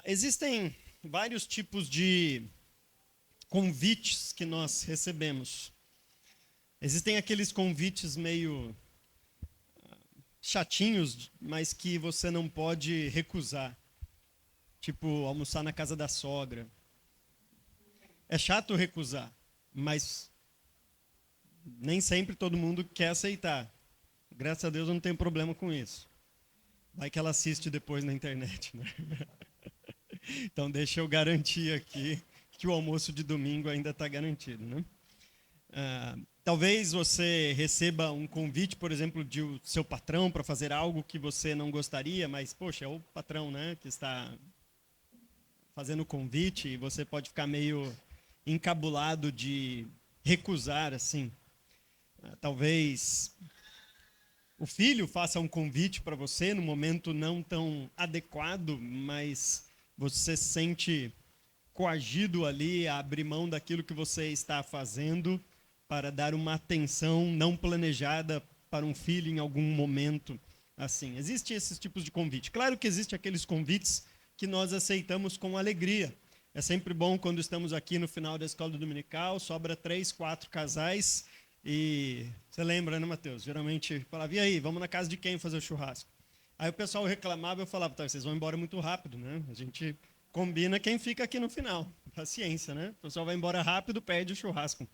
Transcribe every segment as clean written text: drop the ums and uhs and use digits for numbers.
Existem vários tipos de convites que nós recebemos. Existem aqueles convites meio chatinhos, mas que você não pode recusar. Tipo, almoçar na casa da sogra. É chato recusar, mas nem sempre todo mundo quer aceitar. Graças a Deus eu não tenho problema com isso. Vai que ela assiste depois na internet, né? Então deixa eu garantir aqui que o almoço de domingo ainda está garantido, né? Talvez você receba um convite, por exemplo, de seu patrão para fazer algo que você não gostaria, mas, poxa, é o patrão, né, que está fazendo o convite e você pode ficar meio encabulado de recusar, assim. Talvez o filho faça um convite para você no momento não tão adequado, mas você se sente coagido ali a abrir mão daquilo que você está fazendo para dar uma atenção não planejada para um filho em algum momento. Assim, existem esses tipos de convite. Claro que existem aqueles convites que nós aceitamos com alegria. É sempre bom quando estamos aqui no final da escola dominical, sobra 3, 4 casais e você lembra, né, Mateus? Geralmente falava, e aí, vamos na casa de quem fazer o churrasco? Aí o pessoal reclamava, eu falava, tá, vocês vão embora muito rápido, né? A gente combina quem fica aqui no final. Paciência, né? O pessoal vai embora rápido, perde o churrasco.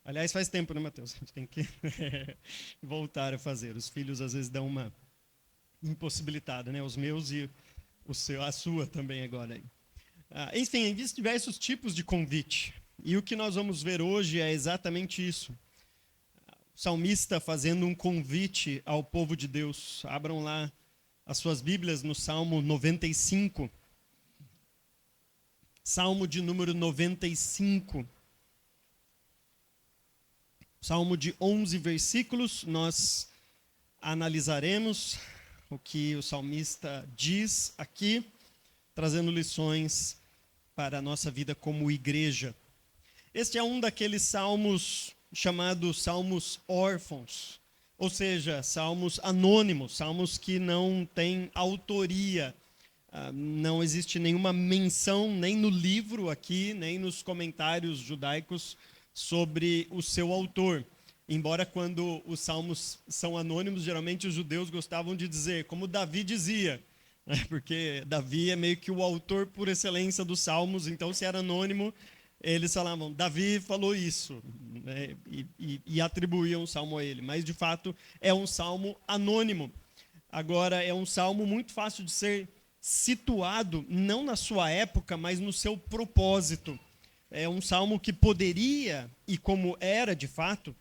Aliás, faz tempo, né, Mateus? A gente tem que voltar a fazer. Os filhos às vezes dão uma impossibilitada, né? Os meus e a sua também agora aí. Enfim, existem diversos tipos de convite. E o que nós vamos ver hoje é exatamente isso. O salmista fazendo um convite ao povo de Deus. Abram lá as suas Bíblias no Salmo 95. Salmo de número 95. Salmo de 11 versículos, nós analisaremos o que o salmista diz aqui, trazendo lições para a nossa vida como igreja. Este é um daqueles salmos chamados salmos órfãos, ou seja, salmos anônimos, salmos que não têm autoria. Não existe nenhuma menção, nem no livro aqui, nem nos comentários judaicos, sobre o seu autor. Embora quando os salmos são anônimos, geralmente os judeus gostavam de dizer, como Davi dizia, né? Porque Davi é meio que o autor por excelência dos salmos, então se era anônimo, eles falavam, Davi falou isso, né? e atribuíam o salmo a ele. Mas de fato é um salmo anônimo. Agora é um salmo muito fácil de ser situado, não na sua época, mas no seu propósito. É um salmo que poderia, e como era de fato,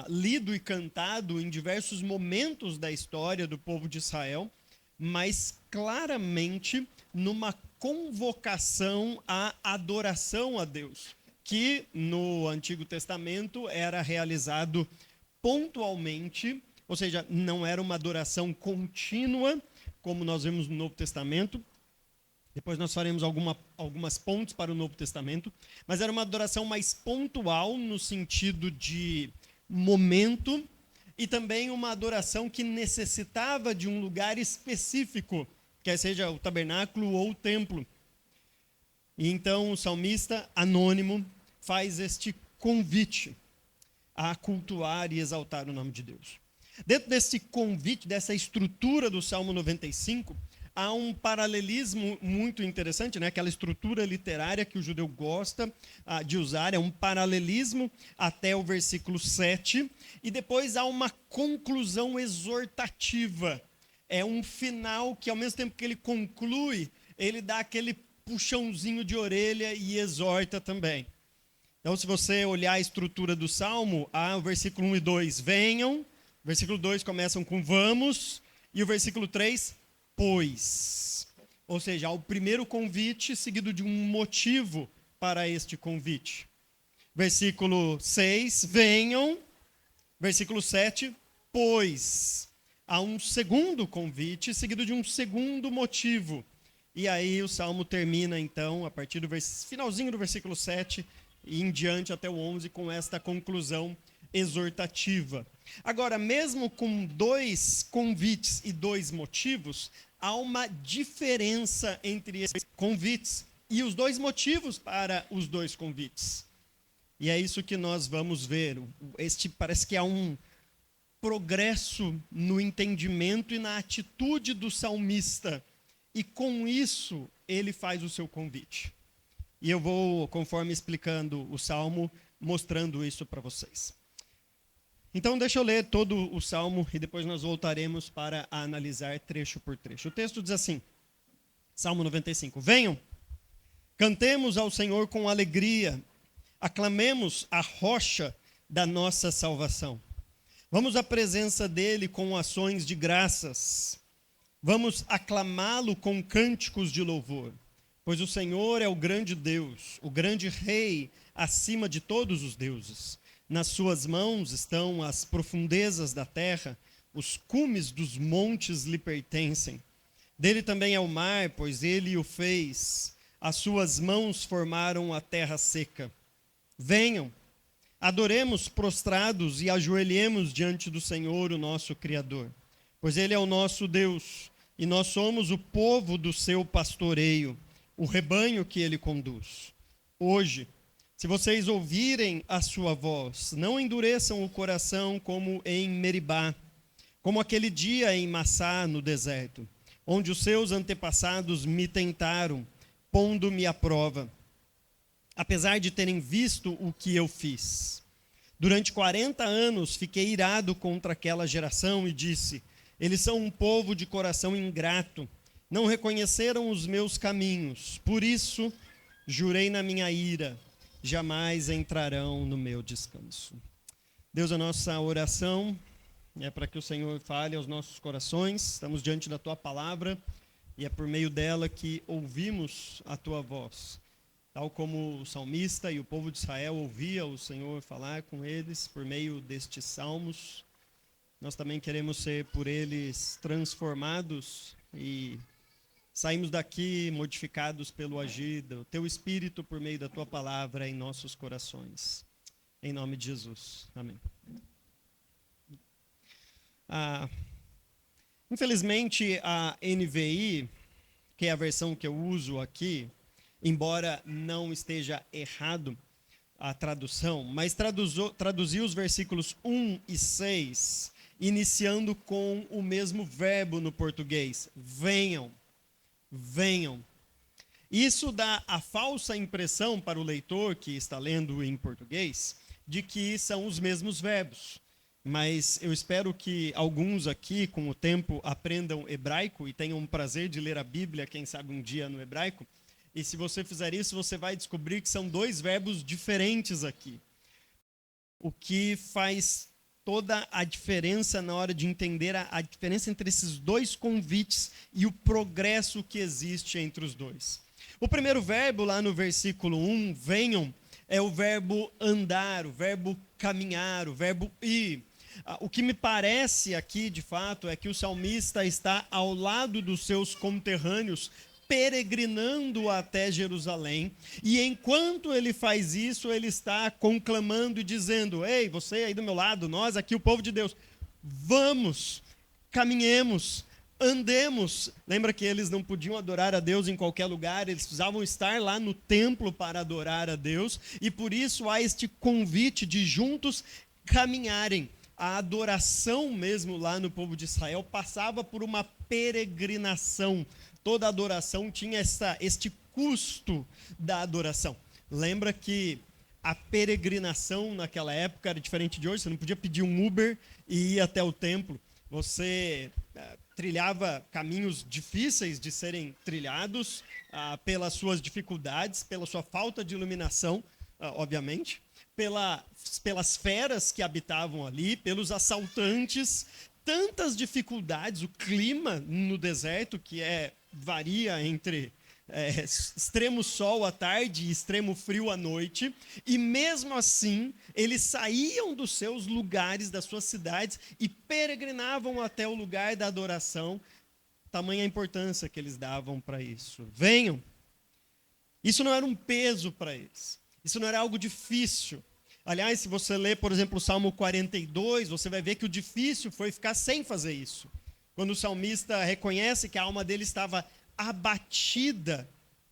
lido e cantado em diversos momentos da história do povo de Israel, mas claramente numa convocação à adoração a Deus, que no Antigo Testamento era realizado pontualmente, ou seja, não era uma adoração contínua, como nós vemos no Novo Testamento. Depois nós faremos algumas pontes para o Novo Testamento, mas era uma adoração mais pontual no sentido de momento e também uma adoração que necessitava de um lugar específico, quer seja o tabernáculo ou o templo. E então o salmista anônimo faz este convite a cultuar e exaltar o nome de Deus. Dentro desse convite, dessa estrutura do Salmo 95, há um paralelismo muito interessante, né? Aquela estrutura literária que o judeu gosta de usar, é um paralelismo até o versículo 7, e depois há uma conclusão exortativa. É um final que, ao mesmo tempo que ele conclui, ele dá aquele puxãozinho de orelha e exorta também. Então, se você olhar a estrutura do Salmo, há o versículo 1 e 2, venham, o versículo 2 começam com vamos, e o versículo 3, pois. Ou seja, há o primeiro convite seguido de um motivo para este convite. Versículo 6, venham. Versículo 7, pois. Há um segundo convite seguido de um segundo motivo. E aí o salmo termina, então, a partir do finalzinho do versículo 7 e em diante até o 11, com esta conclusão exortativa. Agora, mesmo com 2 convites e 2 motivos, há uma diferença entre esses convites e os dois motivos para os dois convites. E é isso que nós vamos ver. Parece que há um progresso no entendimento e na atitude do salmista. E com isso, ele faz o seu convite. E eu vou, conforme explicando o salmo, mostrando isso para vocês. Então, deixa eu ler todo o salmo e depois nós voltaremos para analisar trecho por trecho. O texto diz assim, Salmo 95. Venham, cantemos ao Senhor com alegria, aclamemos a rocha da nossa salvação. Vamos à presença dele com ações de graças. Vamos aclamá-lo com cânticos de louvor. Pois o Senhor é o grande Deus, o grande Rei acima de todos os deuses. Nas suas mãos estão as profundezas da terra, os cumes dos montes lhe pertencem. Dele também é o mar, pois ele o fez. As suas mãos formaram a terra seca. Venham, adoremos prostrados e ajoelhemos diante do Senhor, o nosso Criador. Pois ele é o nosso Deus, e nós somos o povo do seu pastoreio, o rebanho que ele conduz. Hoje, se vocês ouvirem a sua voz, não endureçam o coração como em Meribá, como aquele dia em Massá, no deserto, onde os seus antepassados me tentaram, pondo-me à prova, apesar de terem visto o que eu fiz. Durante 40 anos fiquei irado contra aquela geração e disse, eles são um povo de coração ingrato, não reconheceram os meus caminhos, por isso jurei na minha ira, jamais entrarão no meu descanso. Deus, a nossa oração é para que o Senhor fale aos nossos corações, estamos diante da Tua palavra e é por meio dela que ouvimos a Tua voz. Tal como o salmista e o povo de Israel ouvia o Senhor falar com eles por meio destes salmos, nós também queremos ser por eles transformados e saímos daqui modificados pelo agir do Teu Espírito por meio da Tua palavra em nossos corações. Em nome de Jesus. Amém. Infelizmente, a NVI, que é a versão que eu uso aqui, embora não esteja errado a tradução, mas traduziu os versículos 1 e 6, iniciando com o mesmo verbo no português, venham. Venham. Isso dá a falsa impressão para o leitor que está lendo em português de que são os mesmos verbos. Mas eu espero que alguns aqui, com o tempo, aprendam hebraico e tenham o prazer de ler a Bíblia, quem sabe um dia no hebraico. E se você fizer isso, você vai descobrir que são dois verbos diferentes aqui. O que faz toda a diferença na hora de entender a diferença entre esses dois convites e o progresso que existe entre os dois. O primeiro verbo, lá no versículo 1, venham, é o verbo andar, o verbo caminhar, o verbo ir. O que me parece aqui, de fato, é que o salmista está ao lado dos seus conterrâneos, peregrinando até Jerusalém, e enquanto ele faz isso, ele está conclamando e dizendo, ei, você aí do meu lado, nós aqui, o povo de Deus, vamos, caminhemos, andemos. Lembra que eles não podiam adorar a Deus em qualquer lugar, eles precisavam estar lá no templo para adorar a Deus, e por isso há este convite de juntos caminharem. A adoração mesmo lá no povo de Israel passava por uma peregrinação. Toda adoração tinha este custo da adoração. Lembra que a peregrinação naquela época era diferente de hoje. Você não podia pedir um Uber e ir até o templo. Você trilhava caminhos difíceis de serem trilhados pelas suas dificuldades, pela sua falta de iluminação, obviamente, pelas feras que habitavam ali, pelos assaltantes, tantas dificuldades, o clima no deserto, que varia entre extremo sol à tarde e extremo frio à noite, e mesmo assim, eles saíam dos seus lugares, das suas cidades, e peregrinavam até o lugar da adoração, tamanha a importância que eles davam para isso. Venham. Isso não era um peso para eles, isso não era algo difícil. Aliás, se você ler, por exemplo, o Salmo 42, você vai ver que o difícil foi ficar sem fazer isso. Quando o salmista reconhece que a alma dele estava abatida,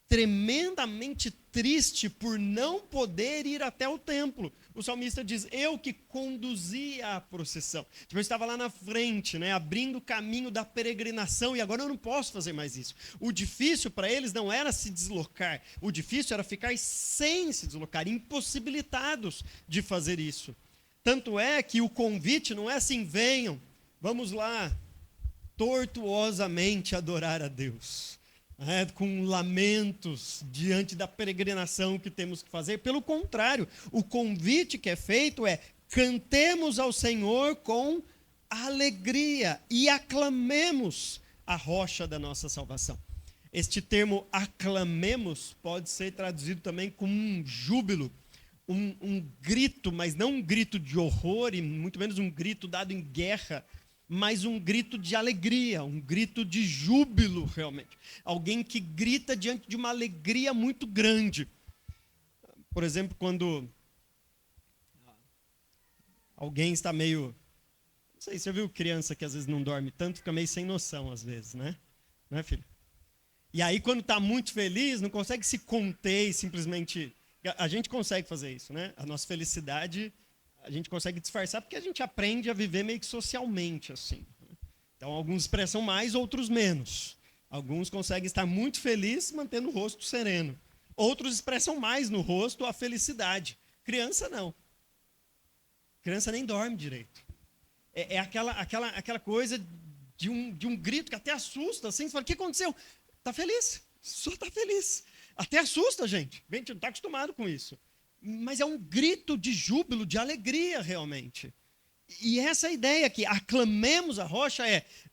tremendamente triste por não poder ir até o templo. O salmista diz, eu que conduzia a procissão. Tipo, eu estava lá na frente, né, abrindo o caminho da peregrinação, e agora eu não posso fazer mais isso. O difícil para eles não era se deslocar, o difícil era ficar sem se deslocar, impossibilitados de fazer isso. Tanto é que o convite não é assim, venham, vamos lá, tortuosamente adorar a Deus. Com lamentos diante da peregrinação que temos que fazer. Pelo contrário, o convite que é feito é: cantemos ao Senhor com alegria e aclamemos a rocha da nossa salvação. Este termo aclamemos pode ser traduzido também como um júbilo, um grito, mas não um grito de horror e muito menos um grito dado em guerra, mas um grito de alegria, um grito de júbilo, realmente. Alguém que grita diante de uma alegria muito grande. Por exemplo, quando alguém está meio... Não sei, você viu criança que às vezes não dorme tanto, fica meio sem noção às vezes, né? Não é, filho? E aí, quando está muito feliz, não consegue se conter e simplesmente... A gente consegue fazer isso, né? A nossa felicidade... a gente consegue disfarçar porque a gente aprende a viver meio que socialmente, assim. Então, alguns expressam mais, outros menos. Alguns conseguem estar muito felizes, mantendo o rosto sereno. Outros expressam mais no rosto a felicidade. Criança, não. Criança nem dorme direito. É aquela coisa de um grito que até assusta, assim. Você fala, o que aconteceu? Está feliz? Só está feliz. Até assusta, gente. A gente não está acostumado com isso. Mas é um grito de júbilo, de alegria, realmente. E essa ideia que aclamemos a rocha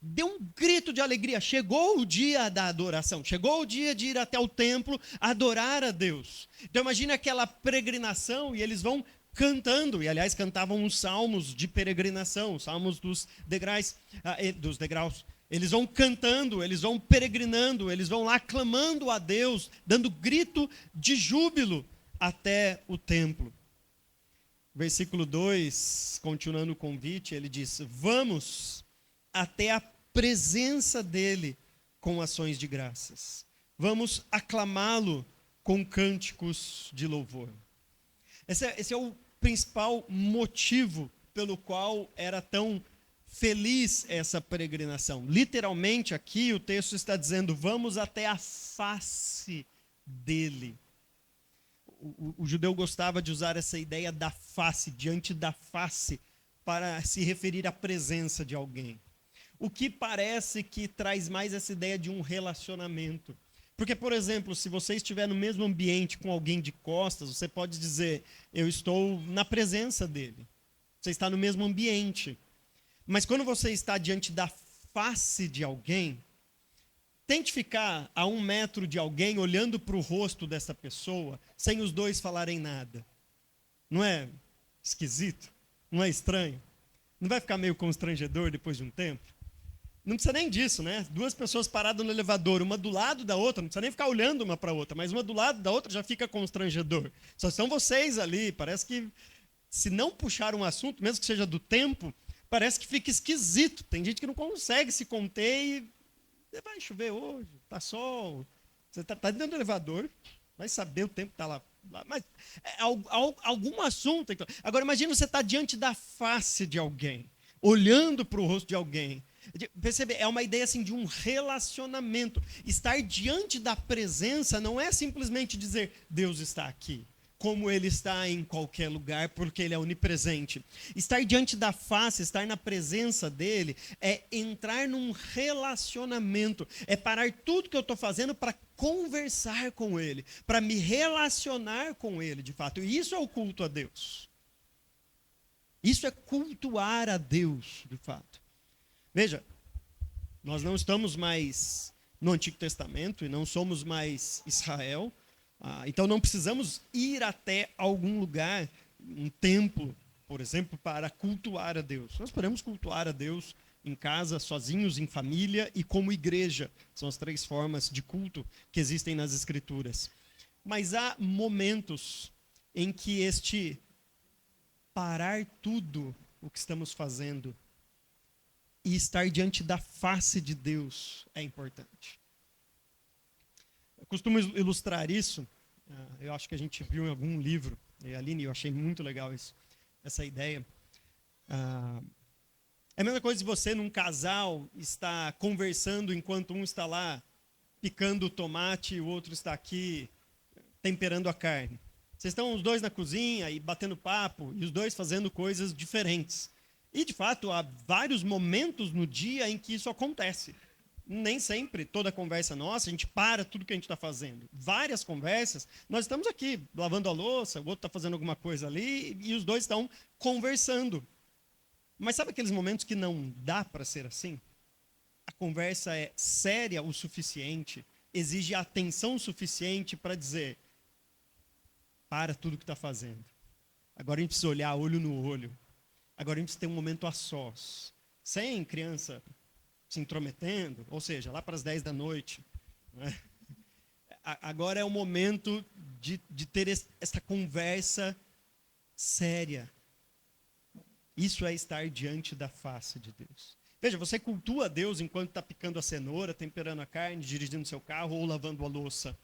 dê um grito de alegria. Chegou o dia da adoração, chegou o dia de ir até o templo adorar a Deus. Então imagine aquela peregrinação e eles vão cantando, e aliás cantavam os salmos de peregrinação, os salmos dos degraus. Eles vão cantando, eles vão peregrinando, eles vão lá clamando a Deus, dando grito de júbilo até o templo. Versículo 2, continuando o convite, ele diz: vamos até a presença dele com ações de graças. Vamos aclamá-lo com cânticos de louvor. Esse é o principal motivo pelo qual era tão feliz essa peregrinação. Literalmente aqui o texto está dizendo: vamos até a face dele. O judeu gostava de usar essa ideia da face, diante da face, para se referir à presença de alguém. O que parece que traz mais essa ideia de um relacionamento. Porque, por exemplo, se você estiver no mesmo ambiente com alguém de costas, você pode dizer, eu estou na presença dele. Você está no mesmo ambiente. Mas quando você está diante da face de alguém, tente ficar a 1 metro de alguém, olhando para o rosto dessa pessoa, sem os dois falarem nada. Não é esquisito? Não é estranho? Não vai ficar meio constrangedor depois de um tempo? Não precisa nem disso, né? 2 pessoas paradas no elevador, uma do lado da outra, não precisa nem ficar olhando uma para a outra, mas uma do lado da outra já fica constrangedor. Só são vocês ali, parece que se não puxar um assunto, mesmo que seja do tempo, parece que fica esquisito. Tem gente que não consegue se conter e... vai chover hoje, está sol, você está dentro do elevador, vai saber o tempo que está lá. Mas algum assunto. Então. Agora imagina você estar diante da face de alguém, olhando para o rosto de alguém. Percebe? É uma ideia assim, de um relacionamento. Estar diante da presença não é simplesmente dizer Deus está aqui, como ele está em qualquer lugar, porque ele é onipresente. Estar diante da face, estar na presença dele, é entrar num relacionamento, é parar tudo que eu estou fazendo para conversar com ele, para me relacionar com ele, de fato. E isso é o culto a Deus. Isso é cultuar a Deus, de fato. Veja, nós não estamos mais no Antigo Testamento e não somos mais Israel. Então não precisamos ir até algum lugar, um templo, por exemplo, para cultuar a Deus. Nós podemos cultuar a Deus em casa, sozinhos, em família e como igreja. São as 3 formas de culto que existem nas Escrituras. Mas há momentos em que este parar tudo o que estamos fazendo e estar diante da face de Deus é importante. Eu costumo ilustrar isso, eu acho que a gente viu em algum livro, e Aline, eu achei muito legal isso, essa ideia. É a mesma coisa de você, num casal, estar conversando enquanto um está lá picando o tomate e o outro está aqui temperando a carne. Vocês estão os dois na cozinha e batendo papo, e os dois fazendo coisas diferentes. E, de fato, há vários momentos no dia em que isso acontece. Nem sempre toda conversa nossa, a gente para tudo que a gente está fazendo. Várias conversas, nós estamos aqui lavando a louça, o outro está fazendo alguma coisa ali, e os dois estão conversando. Mas sabe aqueles momentos que não dá para ser assim? A conversa é séria o suficiente, exige atenção suficiente para dizer: para tudo que está fazendo. Agora a gente precisa olhar olho no olho. Agora a gente precisa ter um momento a sós. Sem criança se intrometendo, ou seja, lá para as 10 da noite. Né? Agora é o momento de ter essa conversa séria. Isso é estar diante da face de Deus. Veja, você cultua a Deus enquanto está picando a cenoura, temperando a carne, dirigindo seu carro ou lavando a louça.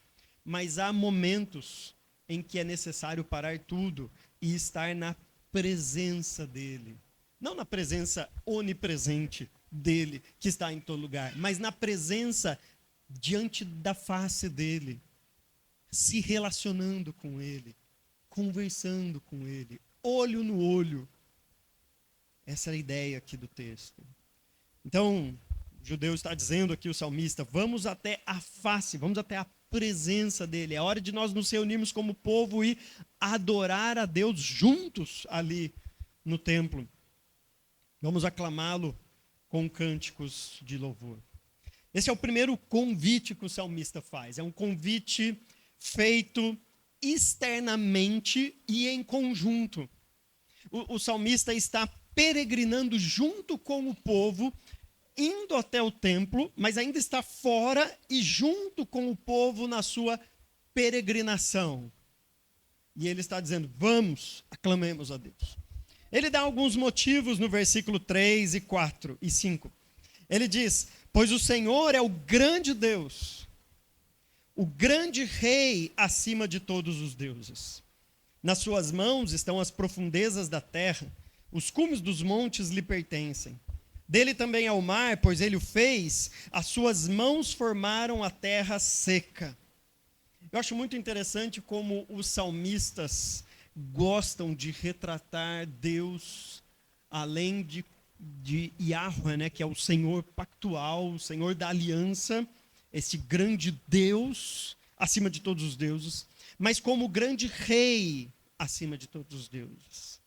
Mas há momentos em que é necessário parar tudo e estar na presença dEle. Não na presença onipresente dEle, que está em todo lugar, mas na presença diante da face dEle, se relacionando com Ele, conversando com Ele, olho no olho. Essa é a ideia aqui do texto. Então, o judeu está dizendo aqui, o salmista, vamos até a face, vamos até a presença dele. É hora de nós nos reunirmos como povo e adorar a Deus juntos ali no templo. Vamos aclamá-lo com cânticos de louvor. Esse é o primeiro convite que o salmista faz. É um convite feito externamente e em conjunto. O salmista está peregrinando junto com o povo, indo até o templo, mas ainda está fora e junto com o povo na sua peregrinação. E ele está dizendo: vamos, aclamemos a Deus. Ele dá alguns motivos no versículo 3 e 4 e 5. Ele diz: pois o Senhor é o grande Deus, o grande Rei acima de todos os deuses. Nas suas mãos estão as profundezas da terra, os cumes dos montes lhe pertencem. Dele também é o mar, pois ele o fez, as suas mãos formaram a terra seca. Eu acho muito interessante como os salmistas gostam de retratar Deus, além de Yahweh, né, que é o Senhor pactual, o Senhor da aliança, esse grande Deus acima de todos os deuses, mas como o grande Rei acima de todos os deuses.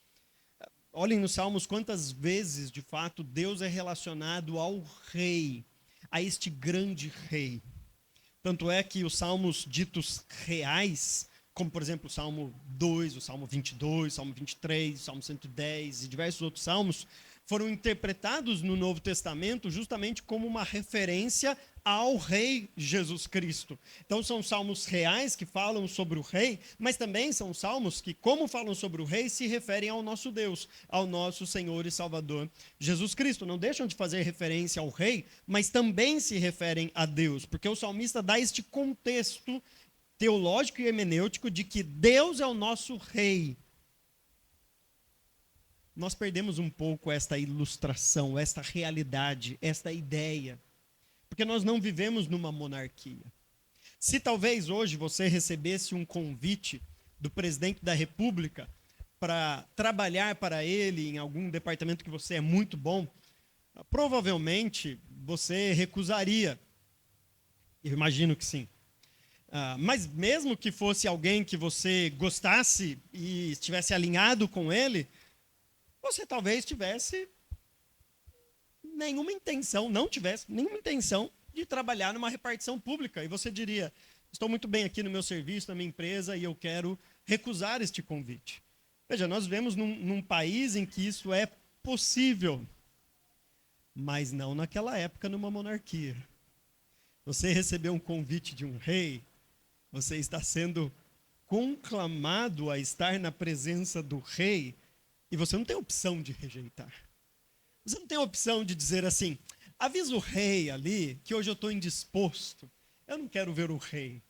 Olhem nos Salmos quantas vezes, de fato, Deus é relacionado ao Rei, a este grande Rei. Tanto é que os salmos ditos reais, como por exemplo o Salmo 2, o Salmo 22, o Salmo 23, o Salmo 110 e diversos outros salmos, foram interpretados no Novo Testamento justamente como uma referência ao Rei Jesus Cristo. Então são salmos reais que falam sobre o Rei, mas também são salmos que, como falam sobre o Rei, se referem ao nosso Deus, ao nosso Senhor e Salvador Jesus Cristo. Não deixam de fazer referência ao Rei, mas também se referem a Deus, porque o salmista dá este contexto teológico e hermenêutico de que Deus é o nosso Rei. Nós perdemos um pouco esta ilustração, esta realidade, esta ideia, porque nós não vivemos numa monarquia. Se talvez hoje você recebesse um convite do presidente da República para trabalhar para ele em algum departamento que você é muito bom, provavelmente você recusaria. Eu imagino que sim. Mas mesmo que fosse alguém que você gostasse e estivesse alinhado com ele, você talvez tivesse não tivesse nenhuma intenção de trabalhar numa repartição pública. E você diria: estou muito bem aqui no meu serviço, na minha empresa, e eu quero recusar este convite. Veja, nós vivemos num país em que isso é possível, mas não naquela época numa monarquia. Você recebeu um convite de um rei, você está sendo conclamado a estar na presença do rei, e você não tem opção de rejeitar. Você não tem a opção de dizer assim: avisa o rei ali que hoje eu estou indisposto. Eu não quero ver o rei.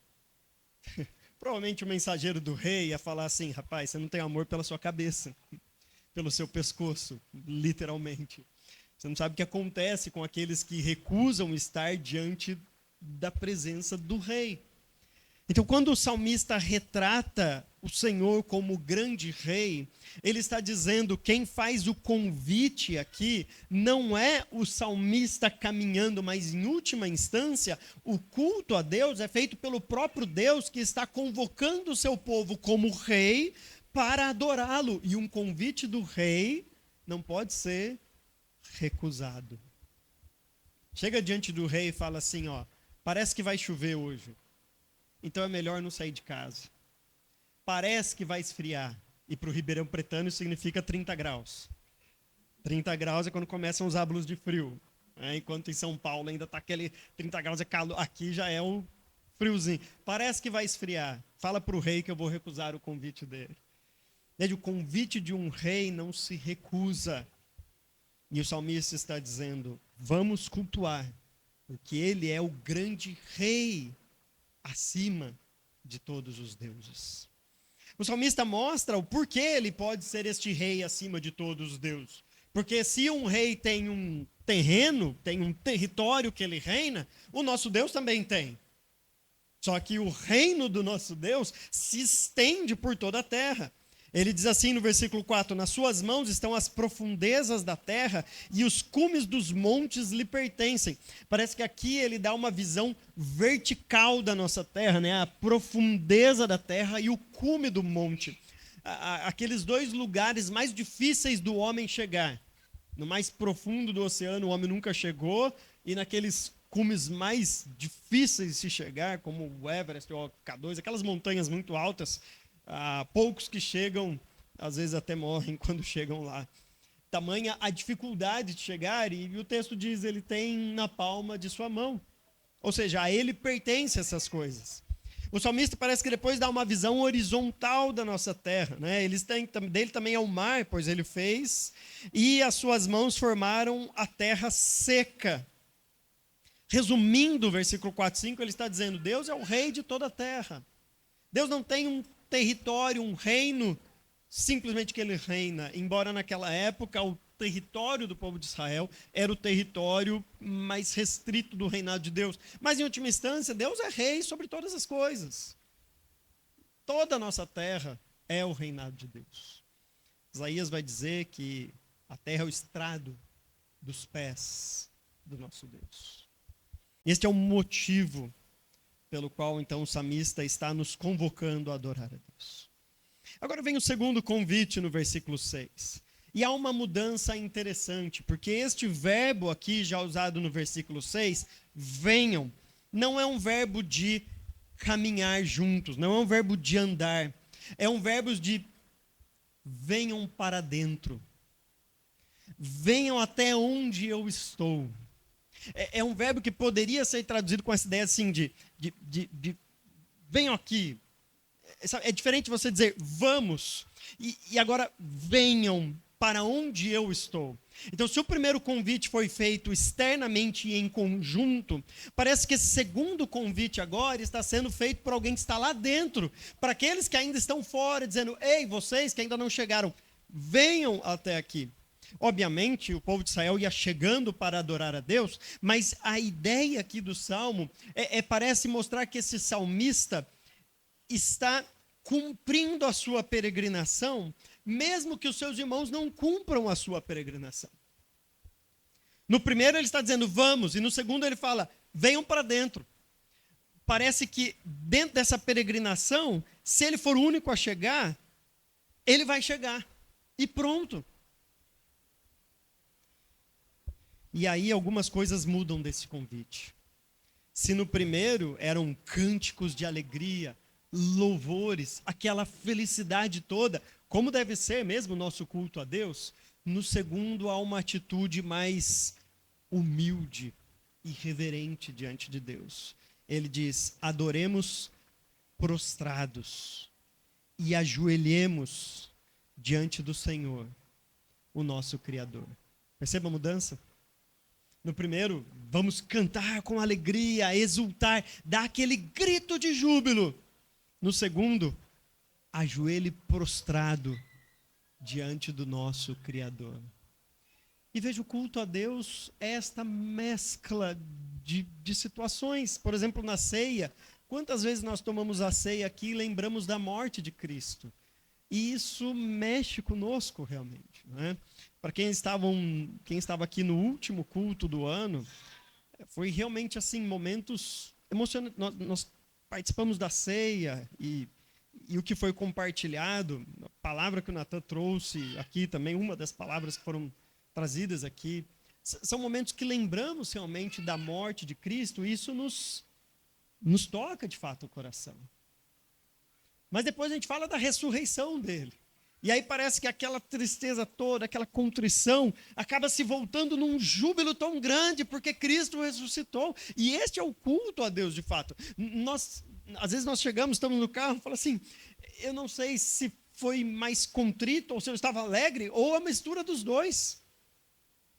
Provavelmente o mensageiro do rei ia falar assim: rapaz, você não tem amor pela sua cabeça, pelo seu pescoço, literalmente. Você não sabe o que acontece com aqueles que recusam estar diante da presença do rei. Então, quando o salmista retrata o Senhor como grande rei, ele está dizendo: quem faz o convite aqui não é o salmista caminhando, mas em última instância, o culto a Deus é feito pelo próprio Deus que está convocando o seu povo como rei para adorá-lo. E um convite do rei não pode ser recusado. Chega diante do rei e fala assim: ó, parece que vai chover hoje. Então é melhor não sair de casa. Parece que vai esfriar. E para o Ribeirão Pretano isso significa 30 graus. 30 graus é quando começam os ábulos de frio. Enquanto em São Paulo ainda está aquele 30 graus é calor. Aqui já é um friozinho. Parece que vai esfriar. Fala para o rei que eu vou recusar o convite dele. O convite de um rei não se recusa. E o salmista está dizendo: vamos cultuar, porque ele é o grande rei acima de todos os deuses. O salmista mostra o porquê ele pode ser este rei acima de todos os deuses. Porque se um rei tem um terreno, tem um território que ele reina, o nosso Deus também tem. Só que o reino do nosso Deus se estende por toda a terra. Ele diz assim no versículo 4: nas suas mãos estão as profundezas da terra e os cumes dos montes lhe pertencem. Parece que aqui ele dá uma visão vertical da nossa terra, né? A profundeza da terra e o cume do monte. Aqueles dois lugares mais difíceis do homem chegar. No mais profundo do oceano o homem nunca chegou, e naqueles cumes mais difíceis de se chegar, como o Everest ou o K2, aquelas montanhas muito altas, poucos que chegam, às vezes até morrem quando chegam lá. Tamanha a dificuldade de chegar, e o texto diz: ele tem na palma de sua mão. Ou seja, a ele pertence essas coisas. O salmista parece que depois dá uma visão horizontal da nossa terra, né? Dele também é o mar, pois ele fez, e as suas mãos formaram a terra seca. Resumindo o versículo 4 e 5, ele está dizendo: Deus é o rei de toda a terra. Deus não tem um território, um reino, simplesmente que ele reina. Embora naquela época o território do povo de Israel era o território mais restrito do reinado de Deus. Mas em última instância, Deus é rei sobre todas as coisas. Toda a nossa terra é o reinado de Deus. Isaías vai dizer que a terra é o estrado dos pés do nosso Deus. Este é o motivo pelo qual, então, o salmista está nos convocando a adorar a Deus. Agora vem o segundo convite no versículo 6. E há uma mudança interessante, porque este verbo aqui, já usado no versículo 6, venham, não é um verbo de caminhar juntos, não é um verbo de andar, é um verbo de venham para dentro. Venham até onde eu estou. É um verbo que poderia ser traduzido com essa ideia assim de venham aqui. É diferente você dizer vamos e agora venham para onde eu estou. Então, se o primeiro convite foi feito externamente e em conjunto, parece que esse segundo convite agora está sendo feito por alguém que está lá dentro, para aqueles que ainda estão fora, dizendo: ei, vocês que ainda não chegaram, venham até aqui. Obviamente, o povo de Israel ia chegando para adorar a Deus, mas a ideia aqui do Salmo parece mostrar que esse salmista está cumprindo a sua peregrinação, mesmo que os seus irmãos não cumpram a sua peregrinação. No primeiro ele está dizendo vamos, e no segundo ele fala venham para dentro. Parece que dentro dessa peregrinação, se ele for o único a chegar, ele vai chegar, e pronto. E aí algumas coisas mudam desse convite. Se no primeiro eram cânticos de alegria, louvores, aquela felicidade toda, como deve ser mesmo o nosso culto a Deus, no segundo há uma atitude mais humilde e reverente diante de Deus. Ele diz: adoremos prostrados e ajoelhemos diante do Senhor, o nosso Criador. Perceba a mudança? No primeiro, vamos cantar com alegria, exultar, dar aquele grito de júbilo. No segundo, ajoelhe prostrado diante do nosso Criador. E veja, o culto a Deus é esta mescla de situações. Por exemplo, na ceia, quantas vezes nós tomamos a ceia aqui e lembramos da morte de Cristo? E isso mexe conosco realmente, né? Para quem estava aqui no último culto do ano, foi realmente assim, momentos emocionantes. Nós participamos da ceia e o que foi compartilhado, a palavra que o Natan trouxe aqui também, uma das palavras que foram trazidas aqui, são momentos que lembramos realmente da morte de Cristo, e isso nos toca de fato o coração. Mas depois a gente fala da ressurreição dele. E aí parece que aquela tristeza toda, aquela contrição, acaba se voltando num júbilo tão grande, porque Cristo ressuscitou. E este é o culto a Deus de fato. Às vezes nós chegamos, estamos no carro e falamos assim, eu não sei se foi mais contrito, ou se eu estava alegre, ou a mistura dos dois.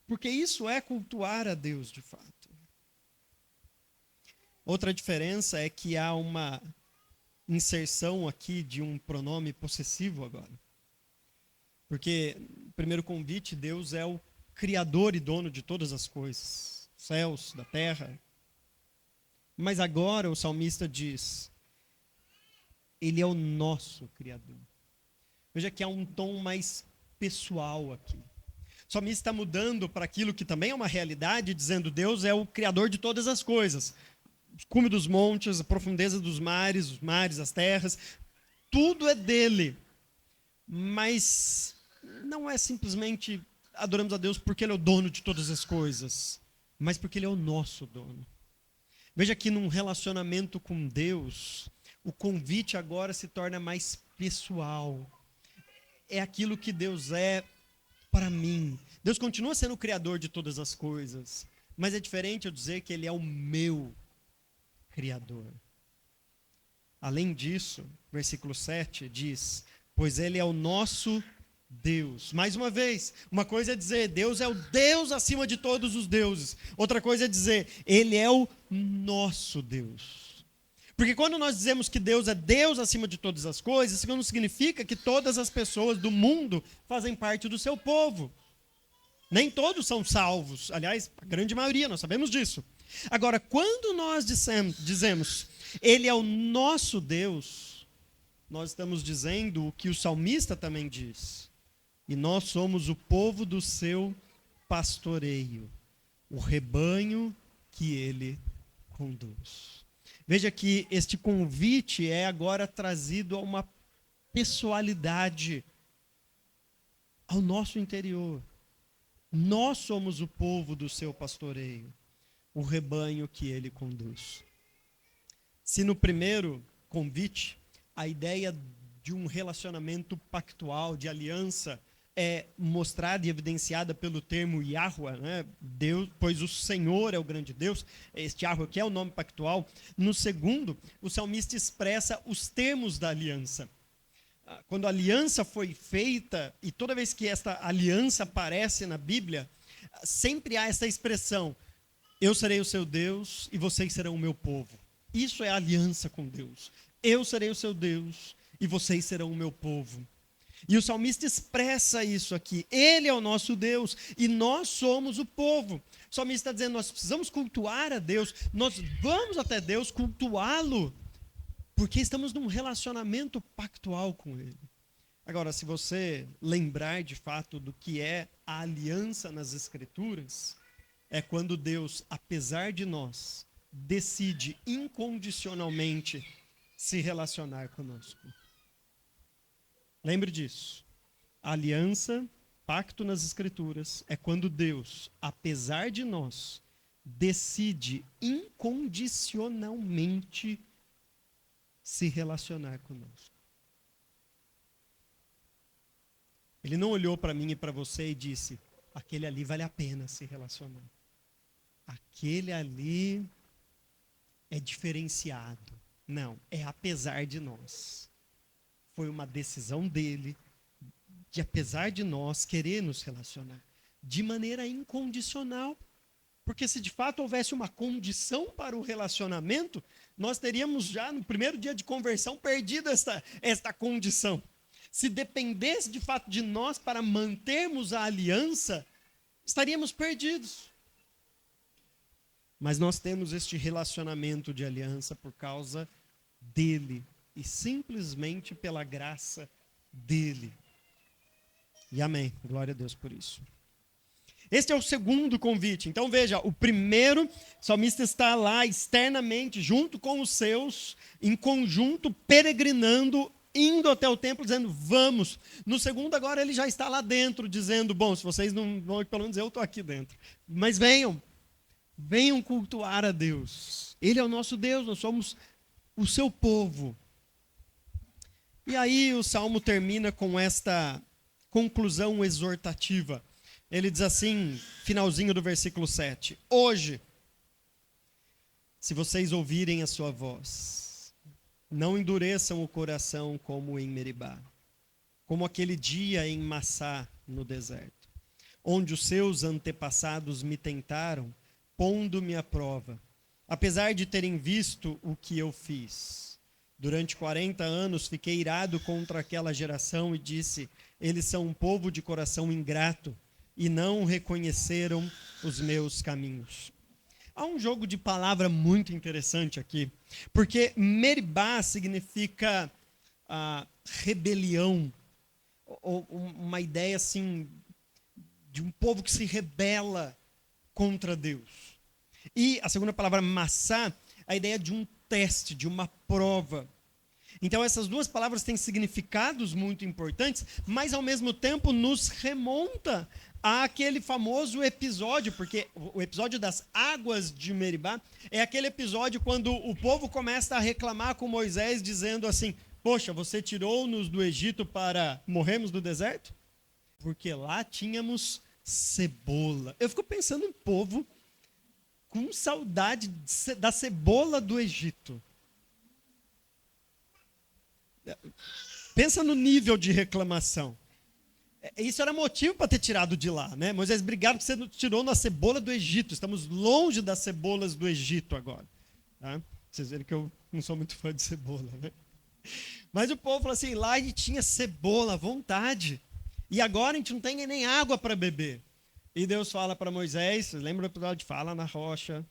Porque isso é cultuar a Deus de fato. Outra diferença é que há uma inserção aqui de um pronome possessivo agora. Porque, primeiro convite, Deus é o criador e dono de todas as coisas, céus, da terra. Mas agora o salmista diz, ele é o nosso criador. Veja que há um tom mais pessoal aqui. O salmista está mudando para aquilo que também é uma realidade, dizendo Deus é o criador de todas as coisas. O cume dos montes, a profundeza dos mares, os mares, as terras, tudo é dele. Mas não é simplesmente adoramos a Deus porque ele é o dono de todas as coisas, mas porque ele é o nosso dono. Veja que num relacionamento com Deus, o convite agora se torna mais pessoal. É aquilo que Deus é para mim. Deus continua sendo o criador de todas as coisas, mas é diferente eu dizer que ele é o meu criador. Além disso, versículo 7 diz, pois ele é o nosso Deus. Mais uma vez, uma coisa é dizer, Deus é o Deus acima de todos os deuses. Outra coisa é dizer, ele é o nosso Deus. Porque quando nós dizemos que Deus é Deus acima de todas as coisas, isso não significa que todas as pessoas do mundo fazem parte do seu povo. Nem todos são salvos. Aliás, a grande maioria, nós sabemos disso. Agora, quando nós dizemos, ele é o nosso Deus, nós estamos dizendo o que o salmista também diz. E nós somos o povo do seu pastoreio, o rebanho que ele conduz. Veja que este convite é agora trazido a uma pessoalidade ao nosso interior. Nós somos o povo do seu pastoreio, o rebanho que ele conduz. Se no primeiro convite, a ideia de um relacionamento pactual, de aliança, é mostrada e evidenciada pelo termo Yahweh, né? Deus, pois o Senhor é o grande Deus, este Yahweh que é o nome pactual. No segundo, o salmista expressa os termos da aliança. Quando a aliança foi feita, e toda vez que esta aliança aparece na Bíblia, sempre há essa expressão, eu serei o seu Deus e vocês serão o meu povo. Isso é a aliança com Deus. Eu serei o seu Deus e vocês serão o meu povo. E o salmista expressa isso aqui. Ele é o nosso Deus e nós somos o povo. O salmista está dizendo, nós precisamos cultuar a Deus, nós vamos até Deus cultuá-lo, porque estamos num relacionamento pactual com ele. Agora, se você lembrar de fato do que é a aliança nas Escrituras, é quando Deus, apesar de nós, decide incondicionalmente se relacionar conosco. Lembre disso. A aliança, pacto nas Escrituras, é quando Deus, apesar de nós, decide incondicionalmente se relacionar conosco. Ele não olhou para mim e para você e disse, aquele ali vale a pena se relacionar. Aquele ali é diferenciado. Não, é apesar de nós. Foi uma decisão dele de, apesar de nós, querer nos relacionar. de maneira incondicional. Porque se de fato houvesse uma condição para o relacionamento, nós teríamos já no primeiro dia de conversão perdido esta condição. Se dependesse de fato de nós para mantermos a aliança, estaríamos perdidos. Mas nós temos este relacionamento de aliança por causa dele e simplesmente pela graça dele. E amém. Glória a Deus por isso. Este é o segundo convite. Então veja, o primeiro, o salmista está lá externamente, junto com os seus, em conjunto, peregrinando, indo até o templo, dizendo, vamos. No segundo, agora ele já está lá dentro, dizendo, bom, se vocês não vão, pelo menos eu estou aqui dentro. Mas venham cultuar a Deus. Ele é o nosso Deus, nós somos o seu povo. E aí o salmo termina com esta conclusão exortativa. Ele diz assim, finalzinho do versículo 7. Hoje, se vocês ouvirem a sua voz, não endureçam o coração como em Meribá, como aquele dia em Massá, no deserto, onde os seus antepassados me tentaram, pondo-me à prova, apesar de terem visto o que eu fiz. Durante 40 anos fiquei irado contra aquela geração e disse, eles são um povo de coração ingrato, e não reconheceram os meus caminhos. Há um jogo de palavra muito interessante aqui, porque Meribá significa rebelião, ou uma ideia assim, de um povo que se rebela contra Deus. E a segunda palavra, Massá, a ideia de um teste, de uma prova. Então essas duas palavras têm significados muito importantes, mas ao mesmo tempo nos remonta àquele famoso episódio, porque o episódio das águas de Meribá é aquele episódio quando o povo começa a reclamar com Moisés, dizendo assim, poxa, você tirou-nos do Egito para morrermos no deserto? Porque lá tínhamos cebola. Eu fico pensando um povo com saudade da cebola do Egito. Pensa no nível de reclamação. Isso era motivo para ter tirado de lá, né? Moisés, obrigado que você tirou na cebola do Egito. Estamos longe das cebolas do Egito agora. Tá? Vocês verem que eu não sou muito fã de cebola, né? Mas o povo falou assim, lá a gente tinha cebola à vontade. E agora a gente não tem nem água para beber. E Deus fala para Moisés, lembra do episódio de fala na rocha?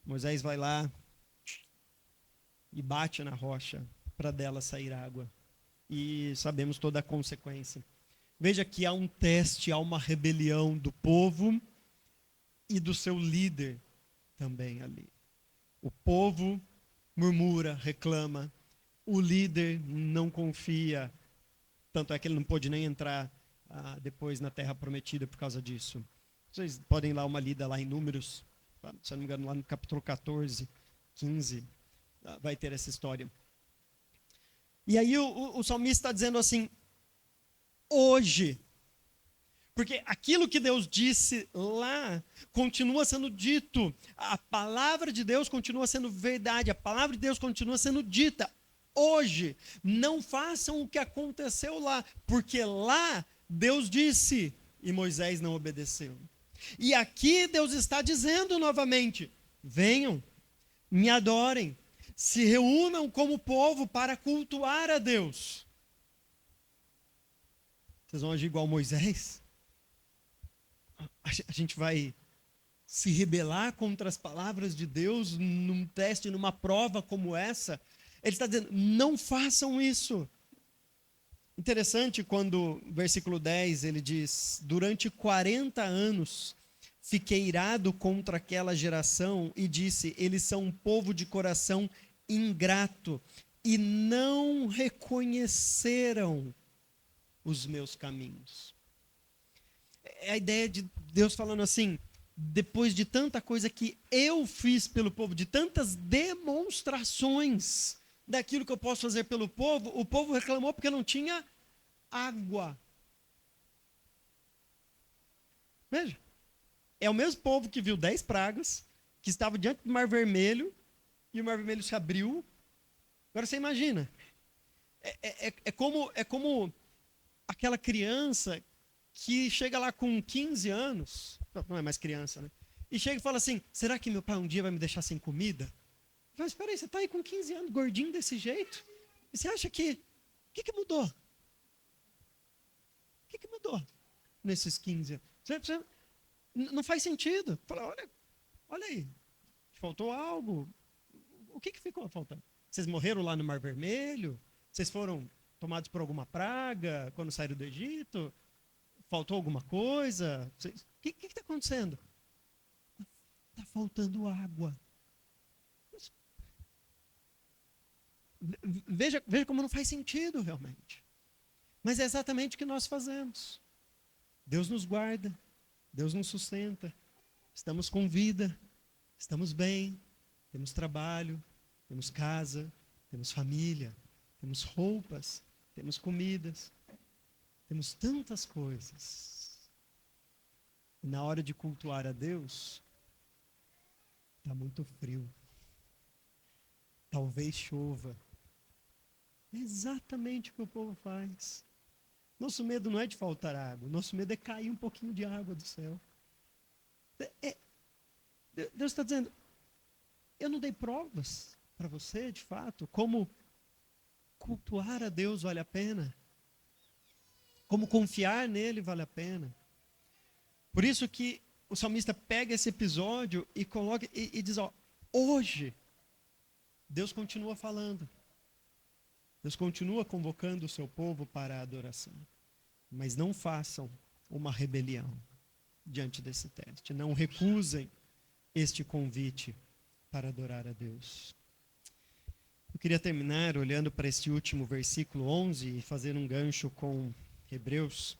Moisés vai lá e bate na rocha para dela sair água. E sabemos toda a consequência. Veja que há um teste, há uma rebelião do povo e do seu líder também ali. O povo murmura, reclama. O líder não confia. Tanto é que ele não pôde nem entrar depois na Terra Prometida por causa disso. Vocês podem dar uma lida lá em Números, se eu não me engano, lá no capítulo 14, 15, vai ter essa história. E aí o salmista está dizendo assim, hoje, porque aquilo que Deus disse lá continua sendo dito, a palavra de Deus continua sendo verdade, a palavra de Deus continua sendo dita. Hoje, não façam o que aconteceu lá, porque lá Deus disse e Moisés não obedeceu. E aqui Deus está dizendo novamente, venham, me adorem, se reúnam como povo para cultuar a Deus. Vocês vão agir igual Moisés? A gente vai se rebelar contra as palavras de Deus num teste, numa prova como essa? Ele está dizendo, não façam isso. Interessante quando, versículo 10, ele diz, durante 40 anos fiquei irado contra aquela geração e disse, eles são um povo de coração ingrato e não reconheceram os meus caminhos. É a ideia de Deus falando assim, depois de tanta coisa que eu fiz pelo povo, de tantas demonstrações daquilo que eu posso fazer pelo povo, o povo reclamou porque não tinha água. Veja, é o mesmo povo que viu 10 pragas, que estava diante do Mar Vermelho, e o Mar Vermelho se abriu. Agora você imagina, é como aquela criança que chega lá com 15 anos, não é mais criança, né? E chega e fala assim, será que meu pai um dia vai me deixar sem comida? Mas espera aí, você está aí com 15 anos, gordinho desse jeito, e você acha que, o que mudou? O que mudou nesses 15 anos? Não faz sentido. Fala, olha aí, faltou algo. O que ficou faltando? Vocês morreram lá no Mar Vermelho? Vocês foram tomados por alguma praga quando saíram do Egito? Faltou alguma coisa? O que está acontecendo? Está faltando água. Veja como não faz sentido realmente. Mas é exatamente o que nós fazemos. Deus nos guarda, Deus nos sustenta, estamos com vida, estamos bem, temos trabalho, temos casa, temos família, temos roupas, temos comidas, temos tantas coisas. E na hora de cultuar a Deus, está muito frio. Talvez chova. É exatamente o que o povo faz. Nosso medo não é de faltar água, nosso medo é cair um pouquinho de água do céu. Deus está dizendo, eu não dei provas para você, de fato, como cultuar a Deus vale a pena, como confiar nele vale a pena. Por isso que o salmista pega esse episódio e coloca e diz, hoje Deus continua falando. Deus continua convocando o seu povo para a adoração. Mas não façam uma rebelião diante desse teste. Não recusem este convite para adorar a Deus. Eu queria terminar olhando para este último versículo 11 e fazer um gancho com Hebreus.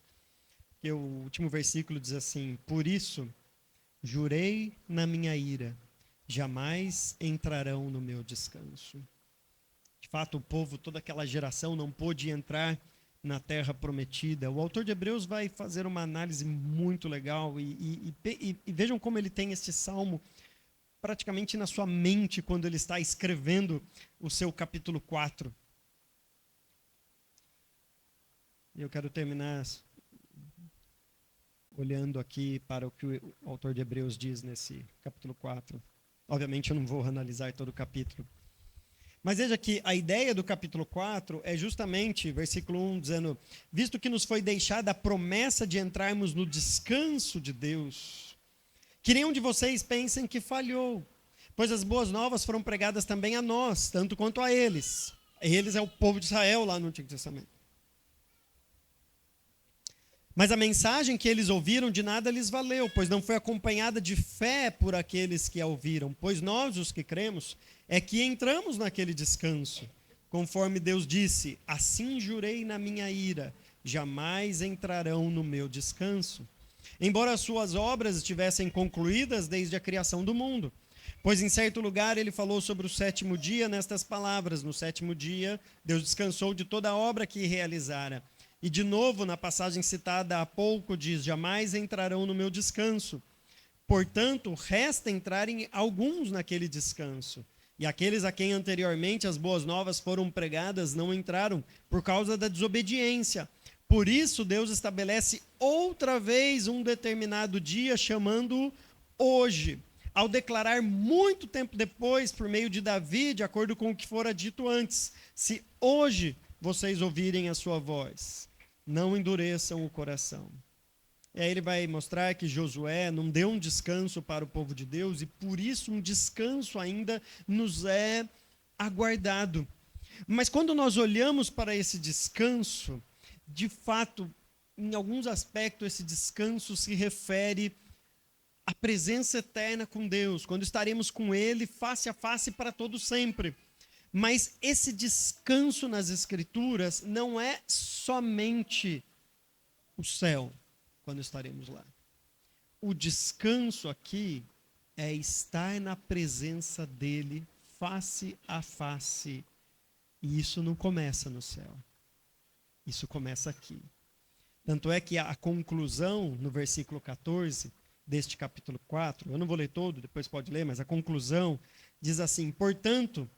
Que o último versículo diz assim, por isso, jurei na minha ira, jamais entrarão no meu descanso. De fato, o povo, toda aquela geração não pôde entrar na terra prometida. O autor de Hebreus vai fazer uma análise muito legal e vejam como ele tem este salmo praticamente na sua mente quando ele está escrevendo o seu capítulo 4. E eu quero terminar olhando aqui para o que o autor de Hebreus diz nesse capítulo 4. Obviamente eu não vou analisar todo o capítulo. Mas veja que a ideia do capítulo 4 é justamente, versículo 1, dizendo, visto que nos foi deixada a promessa de entrarmos no descanso de Deus, que nenhum de vocês pensem que falhou, pois as boas novas foram pregadas também a nós, tanto quanto a eles. Eles é o povo de Israel lá no Antigo Testamento. Mas a mensagem que eles ouviram de nada lhes valeu, pois não foi acompanhada de fé por aqueles que a ouviram. Pois nós, os que cremos, é que entramos naquele descanso. Conforme Deus disse, assim jurei na minha ira, jamais entrarão no meu descanso. Embora as suas obras estivessem concluídas desde a criação do mundo. Pois em certo lugar ele falou sobre o sétimo dia nestas palavras, no sétimo dia Deus descansou de toda a obra que realizara. E de novo, na passagem citada há pouco, diz, jamais entrarão no meu descanso. Portanto, resta entrarem alguns naquele descanso. E aqueles a quem anteriormente as boas novas foram pregadas não entraram por causa da desobediência. Por isso, Deus estabelece outra vez um determinado dia, chamando-o hoje. Ao declarar muito tempo depois, por meio de Davi, de acordo com o que fora dito antes, se hoje vocês ouvirem a sua voz, não endureçam o coração. E aí ele vai mostrar que Josué não deu um descanso para o povo de Deus e por isso um descanso ainda nos é aguardado. Mas quando nós olhamos para esse descanso, de fato, em alguns aspectos esse descanso se refere à presença eterna com Deus, quando estaremos com Ele face a face para todo sempre. Mas esse descanso nas Escrituras não é somente o céu, quando estaremos lá. O descanso aqui é estar na presença dele, face a face. E isso não começa no céu. Isso começa aqui. Tanto é que a conclusão, no versículo 14 deste capítulo 4, eu não vou ler todo, depois pode ler, mas a conclusão diz assim, portanto,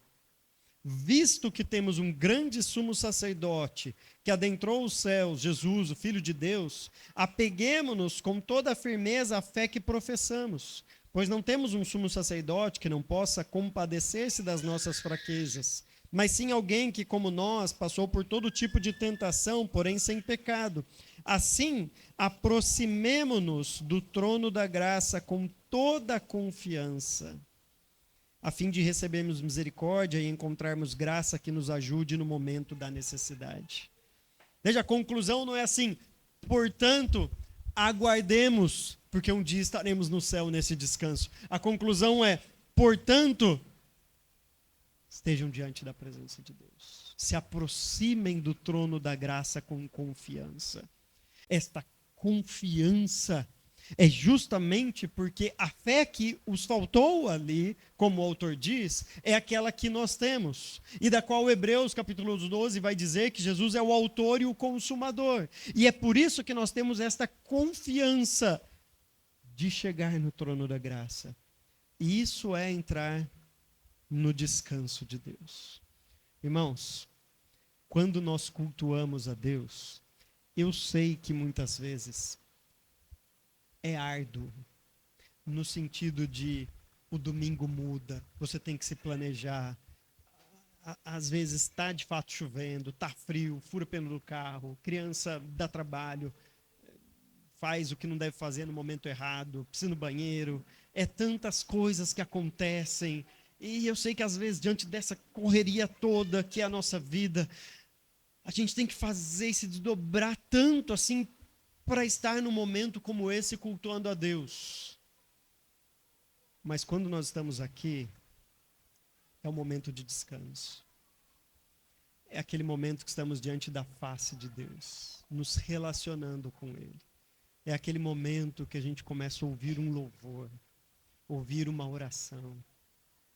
visto que temos um grande sumo sacerdote que adentrou os céus, Jesus, o Filho de Deus, apeguemo-nos com toda a firmeza à fé que professamos, pois não temos um sumo sacerdote que não possa compadecer-se das nossas fraquezas, mas sim alguém que, como nós, passou por todo tipo de tentação, porém sem pecado. Assim, aproximemo-nos do trono da graça com toda a confiança, a fim de recebermos misericórdia e encontrarmos graça que nos ajude no momento da necessidade. Veja, a conclusão não é assim, portanto, aguardemos, porque um dia estaremos no céu nesse descanso. A conclusão é, portanto, estejam diante da presença de Deus. Se aproximem do trono da graça com confiança. Esta confiança é justamente porque a fé que os faltou ali, como o autor diz, é aquela que nós temos. E da qual Hebreus capítulo 12 vai dizer que Jesus é o autor e o consumador. E é por isso que nós temos esta confiança de chegar no trono da graça. E isso é entrar no descanso de Deus. Irmãos, quando nós cultuamos a Deus, eu sei que muitas vezes é árduo, no sentido de o domingo muda, você tem que se planejar. Às vezes está de fato chovendo, está frio, fura o pneu do carro, criança dá trabalho, faz o que não deve fazer no momento errado, precisa ir no banheiro. É tantas coisas que acontecem. E eu sei que às vezes, diante dessa correria toda que é a nossa vida, a gente tem que fazer e se desdobrar tanto assim para estar num momento como esse cultuando a Deus. Mas quando nós estamos aqui, é um momento de descanso. É aquele momento que estamos diante da face de Deus, nos relacionando com Ele. É aquele momento que a gente começa a ouvir um louvor, ouvir uma oração,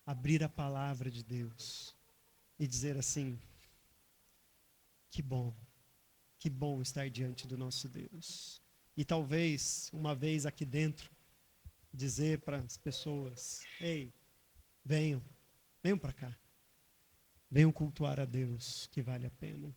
abrir a palavra de Deus e dizer assim, que bom estar diante do nosso Deus. E talvez, uma vez aqui dentro, dizer para as pessoas, ei, venham para cá. Venham cultuar a Deus, que vale a pena.